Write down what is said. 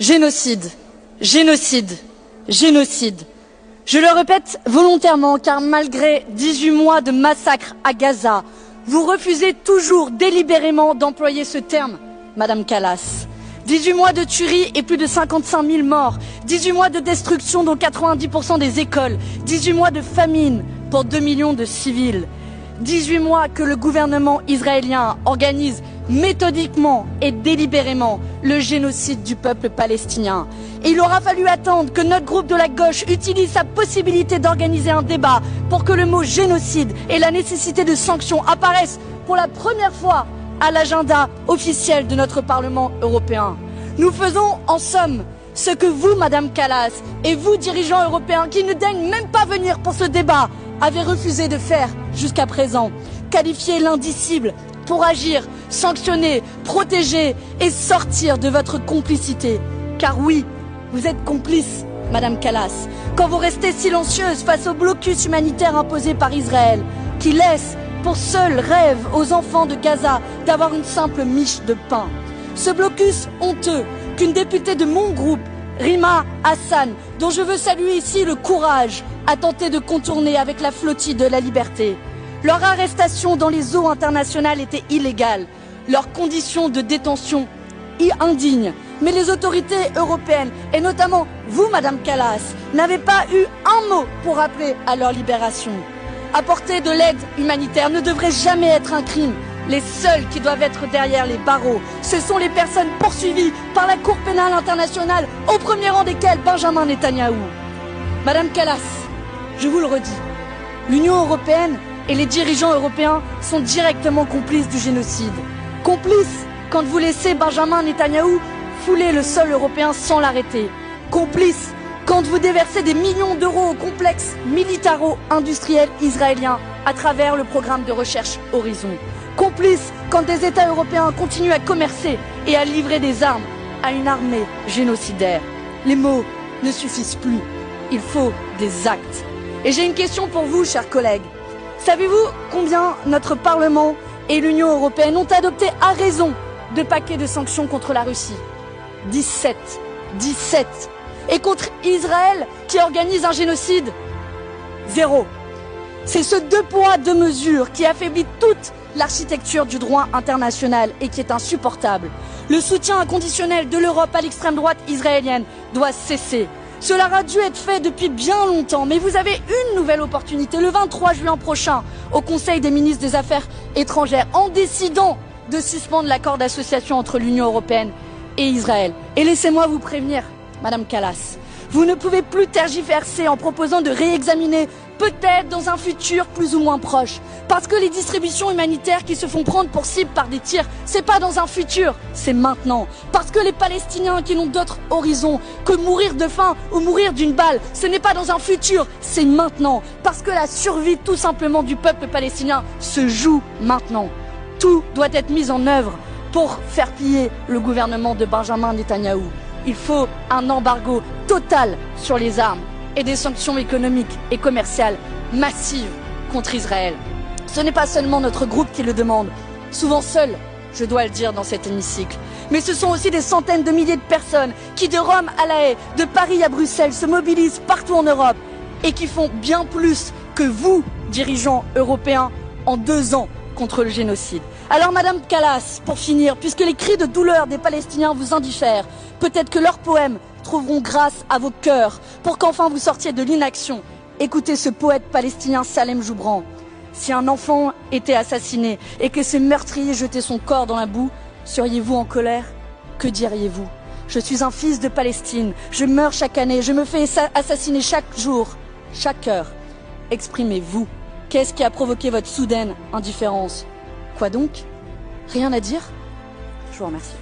Génocide, génocide, génocide. Je le répète volontairement car malgré 18 mois de massacre à Gaza, vous refusez toujours délibérément d'employer ce terme, Madame Kallas. 18 mois de tuerie et plus de 55 000 morts, 18 mois de destruction dont 90% des écoles, 18 mois de famine pour 2 millions de civils, 18 mois que le gouvernement israélien organise méthodiquement et délibérément le génocide du peuple palestinien. Et il aura fallu attendre que notre groupe de la gauche utilise sa possibilité d'organiser un débat pour que le mot génocide et la nécessité de sanctions apparaissent pour la première fois à l'agenda officiel de notre Parlement européen. Nous faisons en somme ce que vous, Madame Kallas, et vous, dirigeants européens, qui ne daignent même pas venir pour ce débat, avez refusé de faire jusqu'à présent. Qualifier l'indicible pour agir, sanctionner, protéger et sortir de votre complicité. Car oui, vous êtes complice, Madame Kallas, quand vous restez silencieuse face au blocus humanitaire imposé par Israël, qui laisse pour seul rêve aux enfants de Gaza d'avoir une simple miche de pain. Ce blocus honteux qu'une députée de mon groupe, Rima Hassan, dont je veux saluer ici le courage, a tenté de contourner avec la flottille de la liberté. Leur arrestation dans les eaux internationales était illégale, leurs conditions de détention indignes. Mais les autorités européennes, et notamment vous, Madame Kallas, n'avez pas eu un mot pour appeler à leur libération. Apporter de l'aide humanitaire ne devrait jamais être un crime. Les seuls qui doivent être derrière les barreaux, ce sont les personnes poursuivies par la Cour pénale internationale, au premier rang desquelles Benjamin Netanyahou. Madame Kallas, je vous le redis, l'Union européenne et les dirigeants européens sont directement complices du génocide. Complices quand vous laissez Benjamin Netanyahou fouler le sol européen sans l'arrêter. Complices quand vous déversez des millions d'euros au complexe militaro-industriel israélien à travers le programme de recherche Horizon. Complices quand des États européens continuent à commercer et à livrer des armes à une armée génocidaire. Les mots ne suffisent plus, il faut des actes. Et j'ai une question pour vous, chers collègues. Savez-vous combien notre Parlement et l'Union européenne ont adopté à raison de paquets de sanctions contre la Russie? 17. 17. Et contre Israël qui organise un génocide? 0. C'est ce deux poids, deux mesures qui affaiblit toute l'architecture du droit international et qui est insupportable. Le soutien inconditionnel de l'Europe à l'extrême droite israélienne doit cesser. Cela a dû être fait depuis bien longtemps, mais vous avez une nouvelle opportunité le 23 juin prochain au Conseil des ministres des Affaires étrangères en décidant de suspendre l'accord d'association entre l'Union européenne et Israël. Et laissez-moi vous prévenir, Madame Kallas, vous ne pouvez plus tergiverser en proposant de réexaminer, peut-être dans un futur plus ou moins proche. Parce que les distributions humanitaires qui se font prendre pour cible par des tirs, c'est pas dans un futur, c'est maintenant. Parce que les Palestiniens qui n'ont d'autre horizon que mourir de faim ou mourir d'une balle, ce n'est pas dans un futur, c'est maintenant. Parce que la survie tout simplement du peuple palestinien se joue maintenant. Tout doit être mis en œuvre pour faire plier le gouvernement de Benjamin Netanyahou. Il faut un embargo total sur les armes et des sanctions économiques et commerciales massives contre Israël. Ce n'est pas seulement notre groupe qui le demande, souvent seul, je dois le dire dans cet hémicycle, mais ce sont aussi des centaines de milliers de personnes qui, de Rome à La Haye, de Paris à Bruxelles, se mobilisent partout en Europe et qui font bien plus que vous, dirigeants européens, en 2 ans contre le génocide. Alors Madame Kallas, pour finir, puisque les cris de douleur des Palestiniens vous indiffèrent, peut-être que leurs poèmes trouveront grâce à vos cœurs pour qu'enfin vous sortiez de l'inaction. Écoutez ce poète palestinien Salem Joubran. Si un enfant était assassiné et que ce meurtrier jetait son corps dans la boue, seriez-vous en colère? Que diriez-vous? Je suis un fils de Palestine, je meurs chaque année, je me fais assassiner chaque jour, chaque heure. Exprimez-vous. Qu'est-ce qui a provoqué votre soudaine indifférence? Quoi donc? Rien à dire? Je vous remercie.